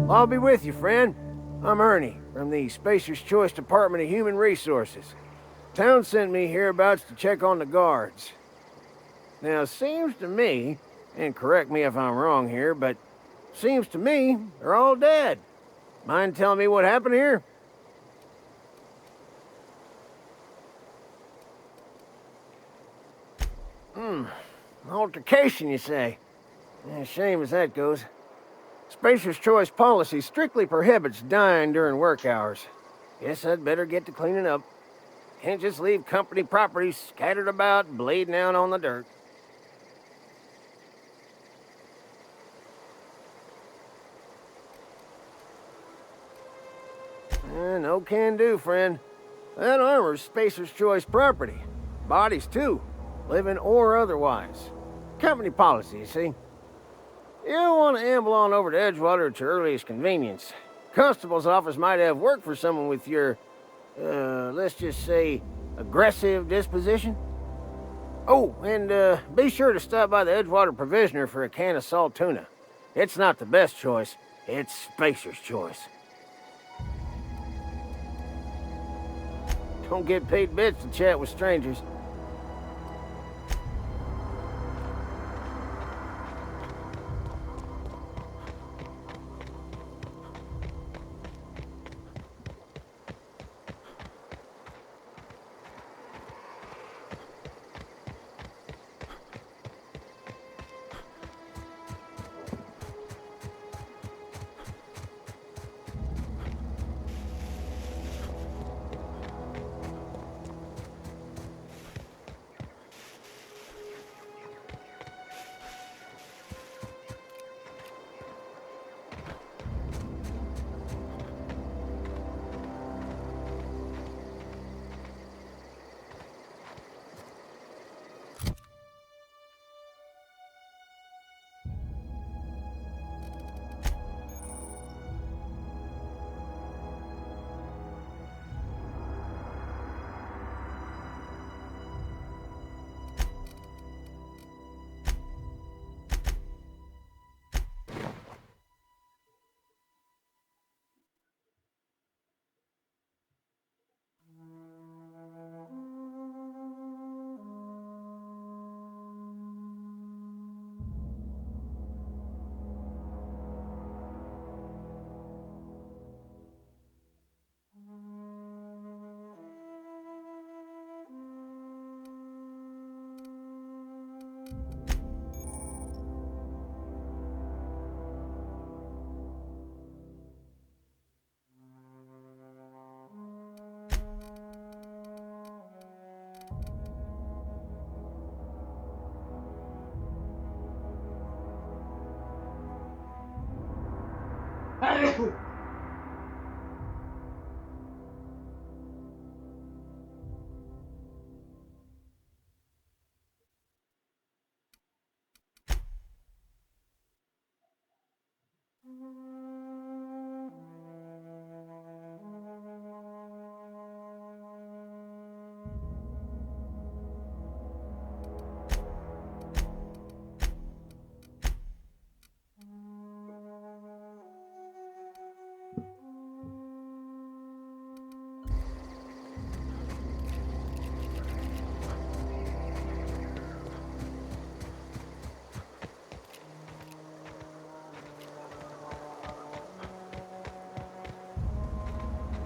I'll be with you, friend. I'm Ernie, from the Spacer's Choice Department of Human Resources. Town sent me hereabouts to check on the guards. Now, seems to me, and correct me if I'm wrong here, but seems to me they're all dead. Mind telling me what happened here? Altercation, you say? Shame as that goes. Spacer's Choice policy strictly prohibits dying during work hours. Guess I'd better get to cleaning up. Can't just leave company property scattered about, bleeding out on the dirt. No can do, friend. That armor's Spacer's Choice property. Bodies, too. Living or otherwise. Company policy, you see. You don't want to amble on over to Edgewater at your earliest convenience. Constable's office might have work for someone with your, let's just say, aggressive disposition. Oh, and be sure to stop by the Edgewater Provisioner for a can of salt tuna. It's not the best choice, it's Spacer's Choice. Don't get paid bits to chat with strangers.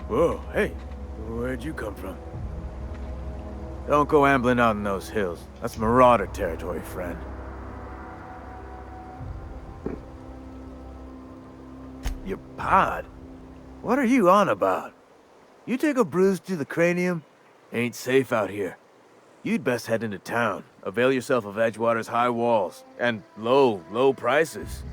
Whoa, hey, where'd you come from? Don't go ambling out in those hills. That's marauder territory, friend. Your pod? What are you on about? You take a bruise to the cranium? Ain't safe out here. You'd best head into town. Avail yourself of Edgewater's high walls. And low prices.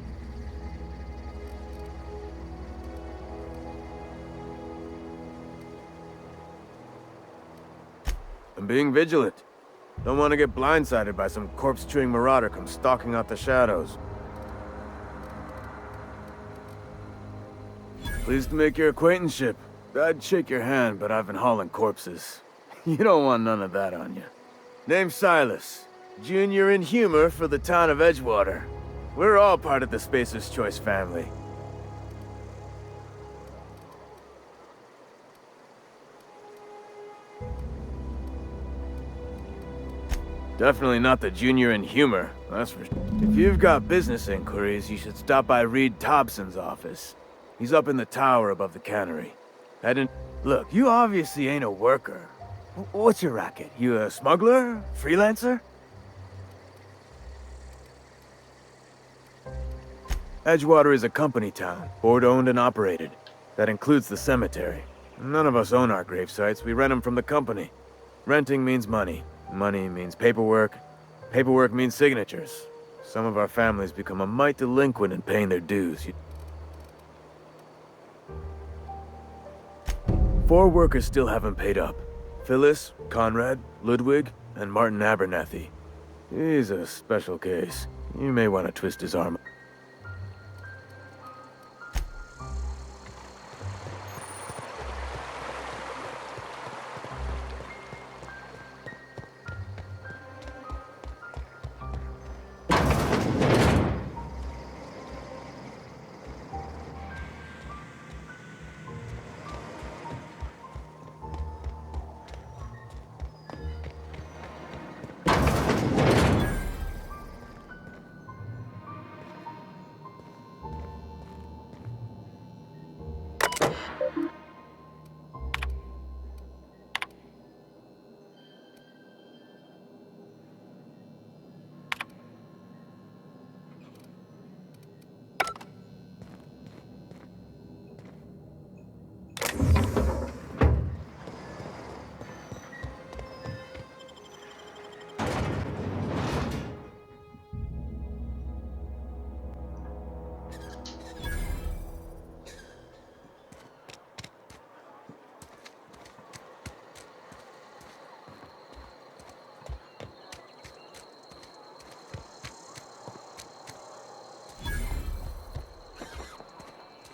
I'm being vigilant. Don't want to get blindsided by some corpse-chewing marauder come stalking out the shadows. Pleased to make your acquaintanceship. I'd shake your hand, but I've been hauling corpses. You don't want none of that on you. Name's Silas. Junior in humor for the town of Edgewater. We're all part of the Spacer's Choice family. Definitely not the junior in humor, that's for sure. If you've got business inquiries, you should stop by Reed Thompson's office. He's up in the tower above the cannery. Look, you obviously ain't a worker. What's your racket? You a smuggler? Freelancer? Edgewater is a company town, board-owned and operated. That includes the cemetery. None of us own our grave sites, we rent them from the company. Renting means money. Money means paperwork. Paperwork means signatures. Some of our families become a mite delinquent in paying their dues. 4 workers still haven't paid up. Phyllis, Conrad, Ludwig, and Martin Abernathy. He's a special case. You may want to twist his arm.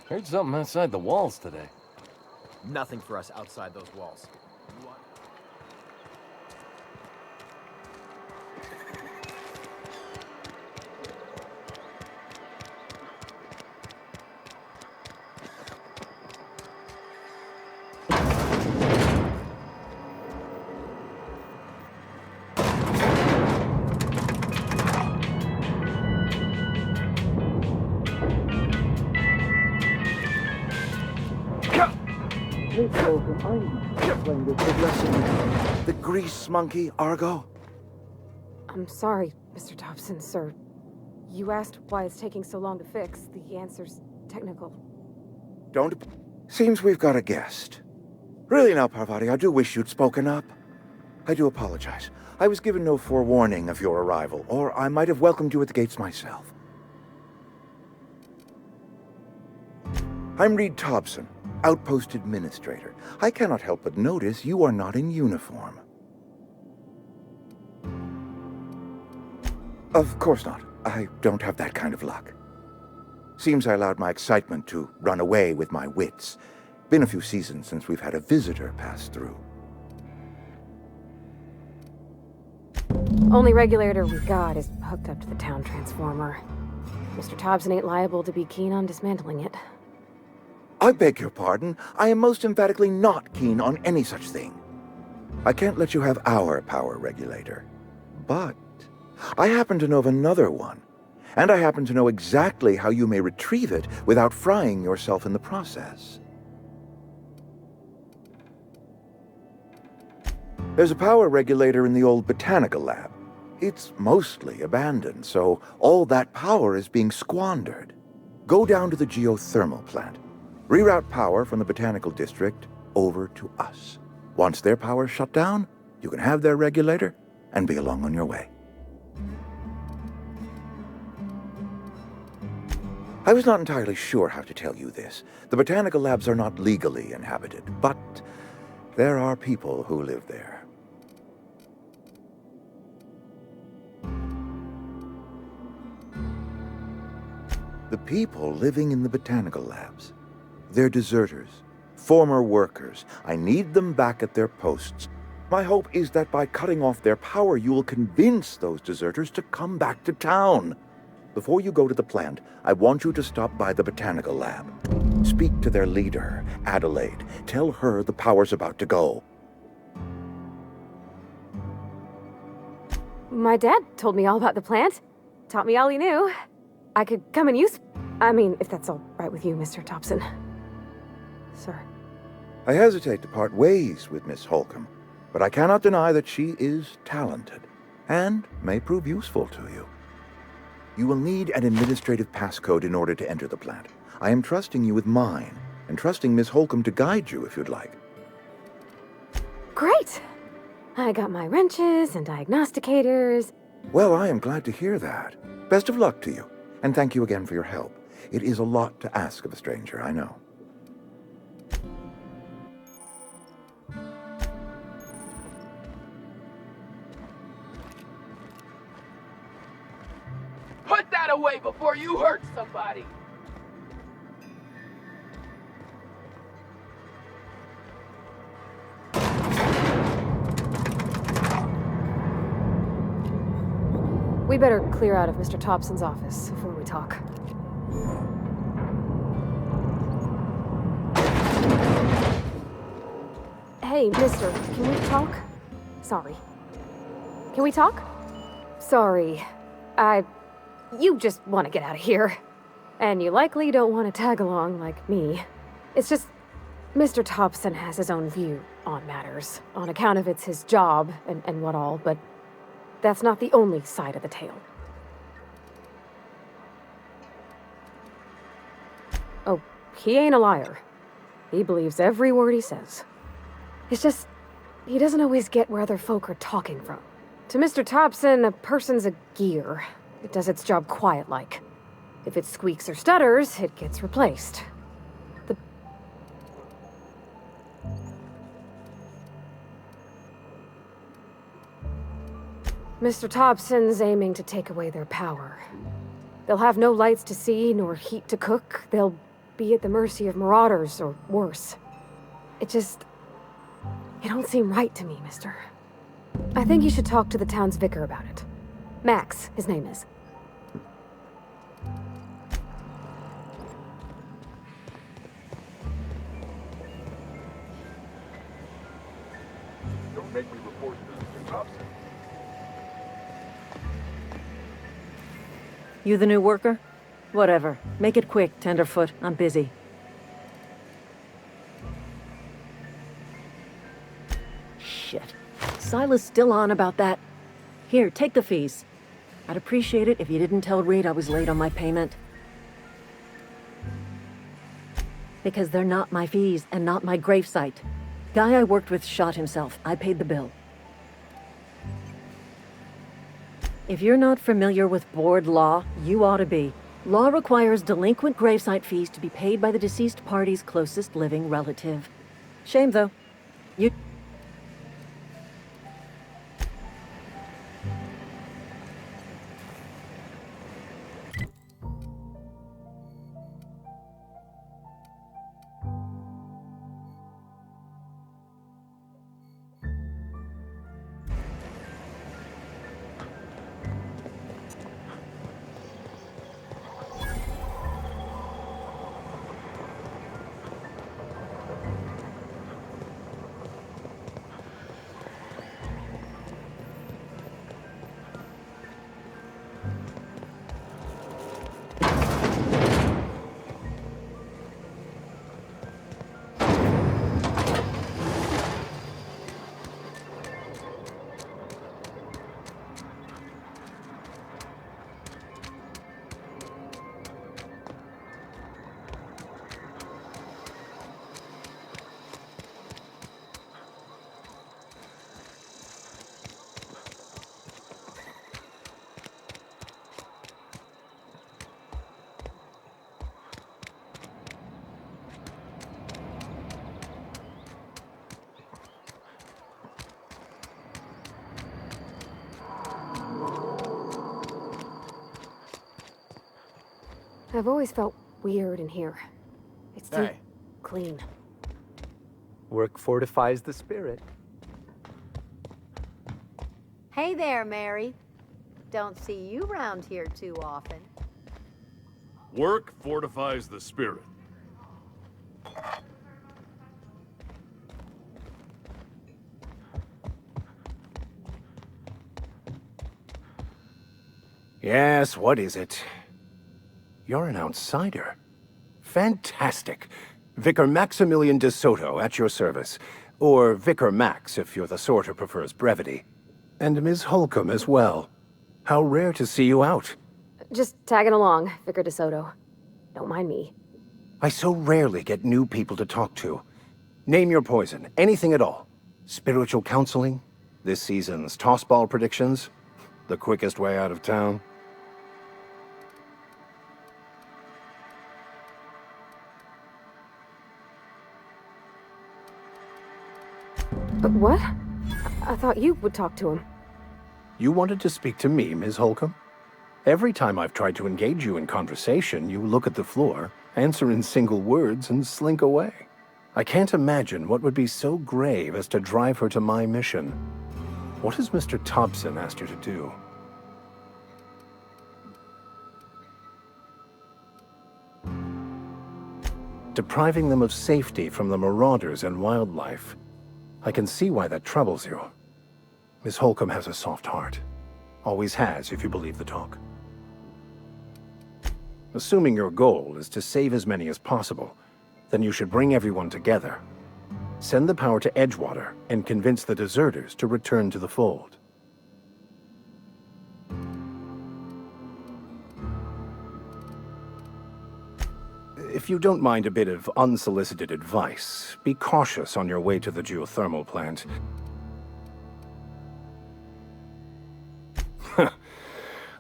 Heard something outside the walls today. Nothing for us outside those walls. The grease monkey, Argo? I'm sorry, Mr. Thompson, sir. You asked why it's taking so long to fix. The answer's technical. Don't... Seems we've got a guest. Really now, Parvati, I do wish you'd spoken up. I do apologize. I was given no forewarning of your arrival, or I might have welcomed you at the gates myself. I'm Reed Thompson, Outpost Administrator. I cannot help but notice you are not in uniform. Of course not. I don't have that kind of luck. Seems I allowed my excitement to run away with my wits. Been a few seasons since we've had a visitor pass through. Only regulator we got is hooked up to the town transformer. Mr. Thompson ain't liable to be keen on dismantling it. I beg your pardon. I am most emphatically not keen on any such thing. I can't let you have our power regulator. But I happen to know of another one. And I happen to know exactly how you may retrieve it without frying yourself in the process. There's a power regulator in the old botanical lab. It's mostly abandoned, so all that power is being squandered. Go down to the geothermal plant. Reroute power from the botanical district over to us. Once their power's shut down, you can have their regulator and be along on your way. I was not entirely sure how to tell you this. The botanical labs are not legally inhabited, but there are people who live there. The people living in the botanical labs. They're deserters, former workers. I need them back at their posts. My hope is that by cutting off their power, you will convince those deserters to come back to town. Before you go to the plant, I want you to stop by the botanical lab. Speak to their leader, Adelaide. Tell her the power's about to go. My dad told me all about the plant. Taught me all he knew. I could come and use... I mean, if that's all right with you, Mr. Thompson. Sir. I hesitate to part ways with Miss Holcomb, but I cannot deny that she is talented and may prove useful to you. You will need an administrative passcode in order to enter the plant. I am trusting you with mine, and trusting Miss Holcomb to guide you if you'd like. Great! I got my wrenches and diagnosticators. Well, I am glad to hear that. Best of luck to you, and thank you again for your help. It is a lot to ask of a stranger, I know. Put that away before you hurt somebody! We better clear out of Mr. Thompson's office before we talk. Hey, mister, can we talk? Sorry. Can we talk? Sorry. You just want to get out of here. And you likely don't want to tag along like me. It's just, Mr. Thompson has his own view on matters, on account of it's his job and what all, but that's not the only side of the tale. Oh, he ain't a liar. He believes every word he says. It's just, he doesn't always get where other folk are talking from. To Mr. Thompson, a person's a gear. It does its job quiet-like. If it squeaks or stutters, it gets replaced. Mr. Thompson's aiming to take away their power. They'll have no lights to see, nor heat to cook. They'll be at the mercy of marauders, or worse. It don't seem right to me, mister. I think you should talk to the town's vicar about it. Max, his name is. Don't make me report to Mr. Thompson. You the new worker? Whatever. Make it quick, tenderfoot. I'm busy. Shit. Silas still on about that. Here, take the fees. I'd appreciate it if you didn't tell Reed I was late on my payment. Because they're not my fees and not my gravesite. Guy I worked with shot himself. I paid the bill. If you're not familiar with board law, you ought to be. Law requires delinquent gravesite fees to be paid by the deceased party's closest living relative. Shame, though. You... I've always felt weird in here. It's too Hey. clean. Work fortifies the spirit. Hey there, Mary. Don't see you around here too often. Work fortifies the spirit. Yes, what is it? You're an outsider. Fantastic. Vicar Maximilian de Soto at your service. Or Vicar Max, if you're the sort who prefers brevity. And Ms. Holcomb as well. How rare to see you out. Just tagging along, Vicar DeSoto. Don't mind me. I so rarely get new people to talk to. Name your poison, anything at all. Spiritual counseling? This season's tossball predictions? The quickest way out of town? But what? I thought you would talk to him. You wanted to speak to me, Ms. Holcomb? Every time I've tried to engage you in conversation, you look at the floor, answer in single words, and slink away. I can't imagine what would be so grave as to drive her to my mission. What has Mr. Thompson asked you to do? Depriving them of safety from the marauders and wildlife. I can see why that troubles you. Miss Holcomb has a soft heart. Always has, if you believe the talk. Assuming your goal is to save as many as possible, then you should bring everyone together. Send the power to Edgewater and convince the deserters to return to the fold. If you don't mind a bit of unsolicited advice, be cautious on your way to the geothermal plant.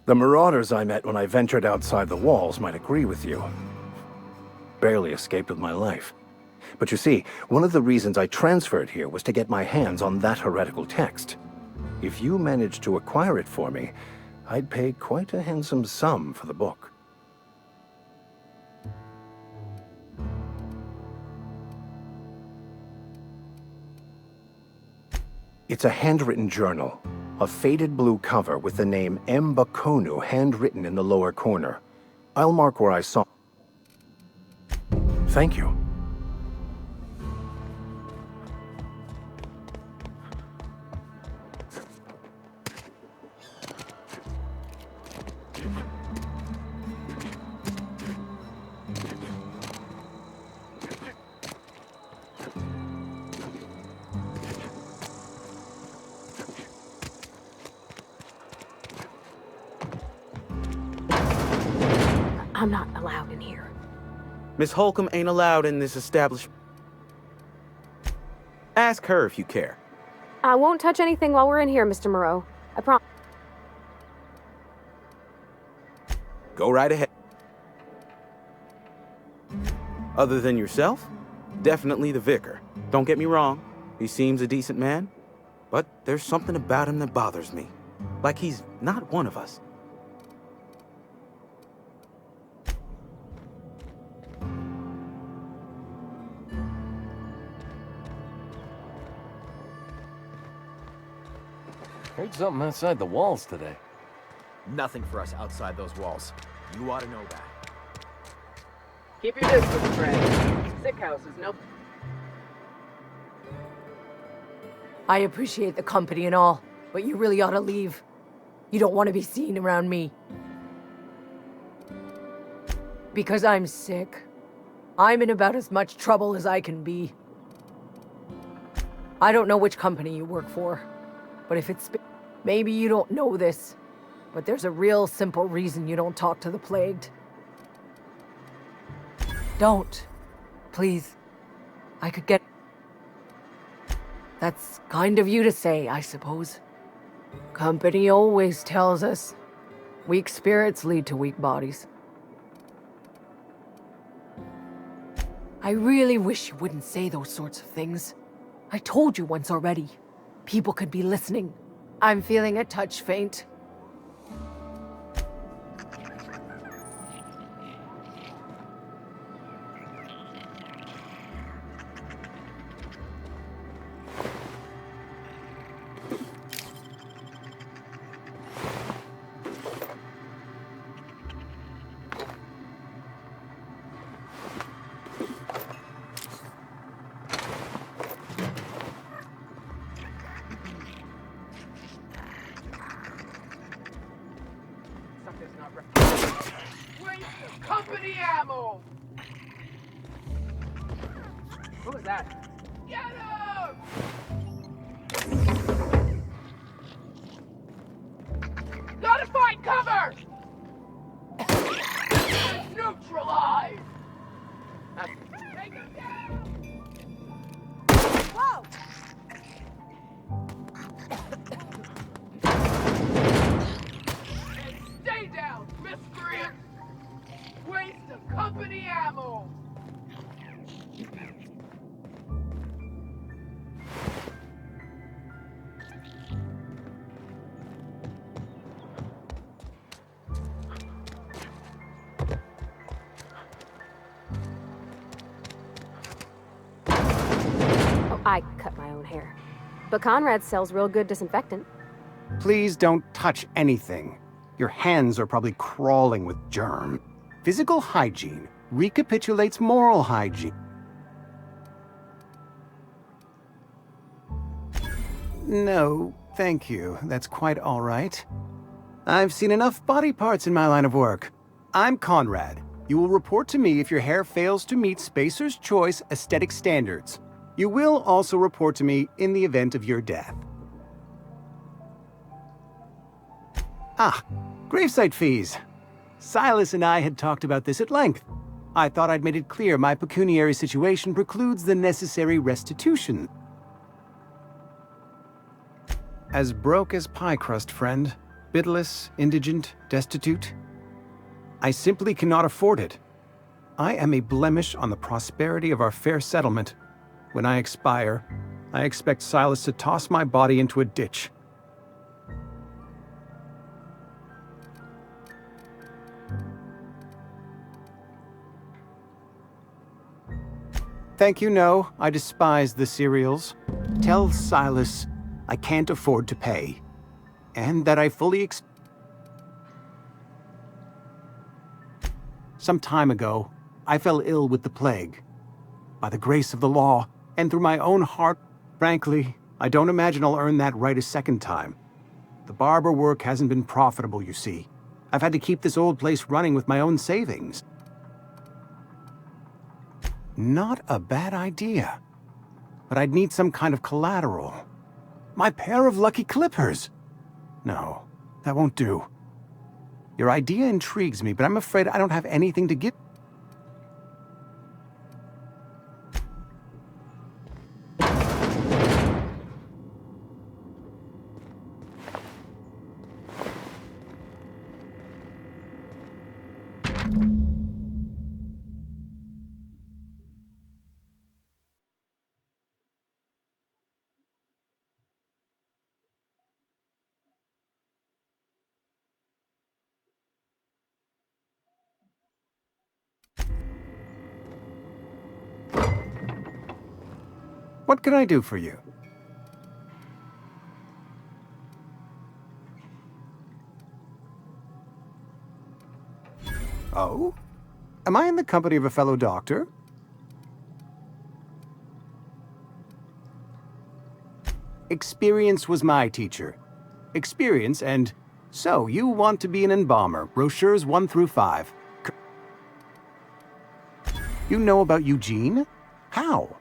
The marauders I met when I ventured outside the walls might agree with you. Barely escaped with my life. But you see, one of the reasons I transferred here was to get my hands on that heretical text. If you managed to acquire it for me, I'd pay quite a handsome sum for the book. It's a handwritten journal. A faded blue cover with the name M. Bakonu handwritten in the lower corner. I'll mark where I saw. Thank you. I'm not allowed in here. Miss Holcomb ain't allowed in this establishment. Ask her if you care. I won't touch anything while we're in here, Mr. Moreau. I promise. Go right ahead. Other than yourself, definitely the vicar. Don't get me wrong, he seems a decent man, but there's something about him that bothers me. Like he's not one of us. Heard something outside the walls today. Nothing for us outside those walls. You ought to know that. Keep your distance, friend. Sick house is no... I appreciate the company and all, but you really ought to leave. You don't want to be seen around me. Because I'm sick. I'm in about as much trouble as I can be. I don't know which company you work for, but if it's... Maybe you don't know this, but there's a real simple reason you don't talk to the plagued. Don't. Please. I could get... That's kind of you to say, I suppose. Company always tells us, weak spirits lead to weak bodies. I really wish you wouldn't say those sorts of things. I told you once already. People could be listening. I'm feeling a touch faint. company ammo! Who was that? Get him! Gotta find cover! Neutralize! Take him down! Whoa! And stay down, miscreants! Waste of company ammo! I cut my own hair. But Conrad sells real good disinfectant. Please don't touch anything. Your hands are probably crawling with germ. Physical hygiene recapitulates moral hygiene. No, thank you. That's quite all right. I've seen enough body parts in my line of work. I'm Conrad. You will report to me if your hair fails to meet Spacer's Choice aesthetic standards. You will also report to me in the event of your death. Ah, gravesite fees. Silas and I had talked about this at length. I thought I'd made it clear my pecuniary situation precludes the necessary restitution. As broke as pie crust, friend. Bitless, indigent, destitute. I simply cannot afford it. I am a blemish on the prosperity of our fair settlement. When I expire, I expect Silas to toss my body into a ditch. Thank you, no. I despise the cereals. Tell Silas I can't afford to pay. And that I fully Some time ago, I fell ill with the plague. By the grace of the law, and through my own heart, frankly, I don't imagine I'll earn that right a second time. The barber work hasn't been profitable, you see. I've had to keep this old place running with my own savings. Not a bad idea. But I'd need some kind of collateral. My pair of lucky clippers! No, that won't do. Your idea intrigues me, but I'm afraid I don't have anything to give. What can I do for you? Oh? Am I in the company of a fellow doctor? Experience was my teacher. Experience and... So, you want to be an embalmer. Brochures 1 through 5. You know about Eugene? How?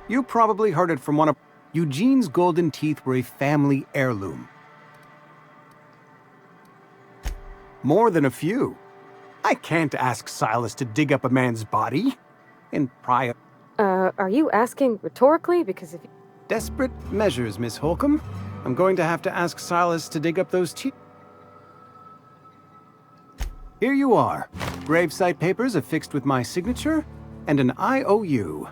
You probably heard it from one of... Eugene's golden teeth were a family heirloom. More than a few. I can't ask Silas to dig up a man's body. And pry... Are you asking rhetorically? Because if... Desperate measures, Miss Holcomb. I'm going to have to ask Silas to dig up those teeth. Here you are. Gravesite papers affixed with my signature, and an IOU.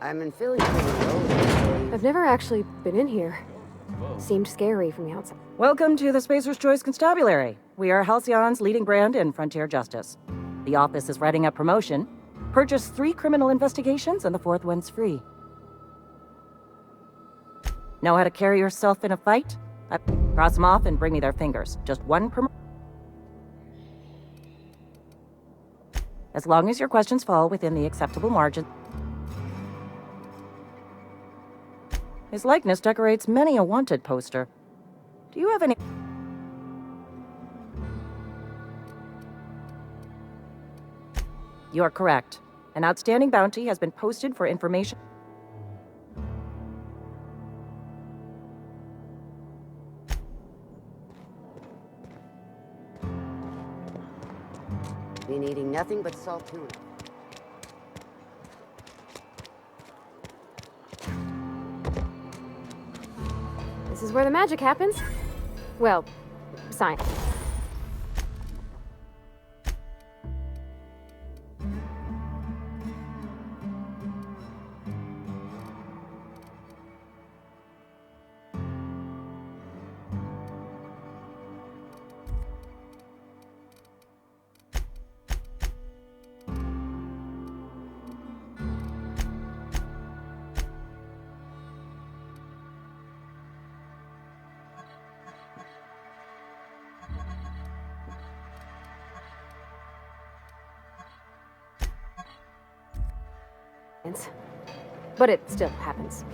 I'm feeling pretty low these days. I've never actually been in here. Seemed scary from the outside. Welcome to the Spacer's Choice Constabulary. We are Halcyon's leading brand in frontier justice. The office is writing up promotion. Purchase 3 criminal investigations and the 4th one's free. Know how to carry yourself in a fight? Cross them off and bring me their fingers. Just one per... as long as your questions fall within the acceptable margin. His likeness decorates many a wanted poster. Do you have any... You're correct. An outstanding bounty has been posted for information. Been eating nothing but salt tuna. This is where the magic happens. Well, science. But it still happens.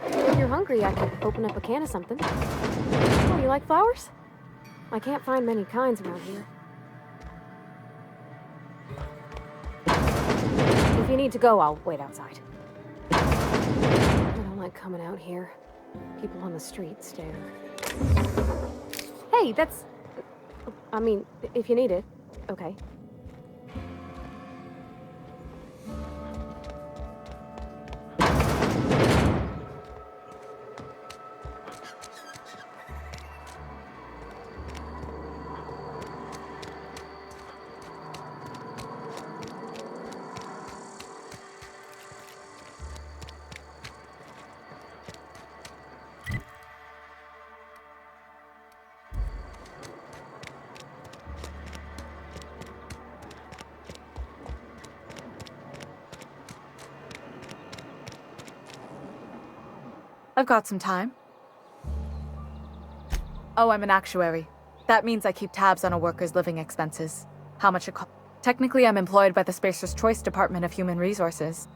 If you're hungry, I can open up a can of something. Oh, you like flowers? I can't find many kinds around here. If you need to go, I'll wait outside. I don't like coming out here. People on the street stare. Hey, that's... I mean, if you need it, okay. I've got some time. Oh, I'm an actuary. That means I keep tabs on a worker's living expenses. How much it costs. Technically, I'm employed by the Spacer's Choice Department of Human Resources.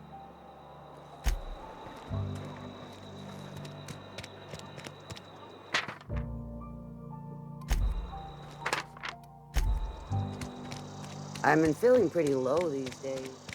I've been feeling pretty low these days.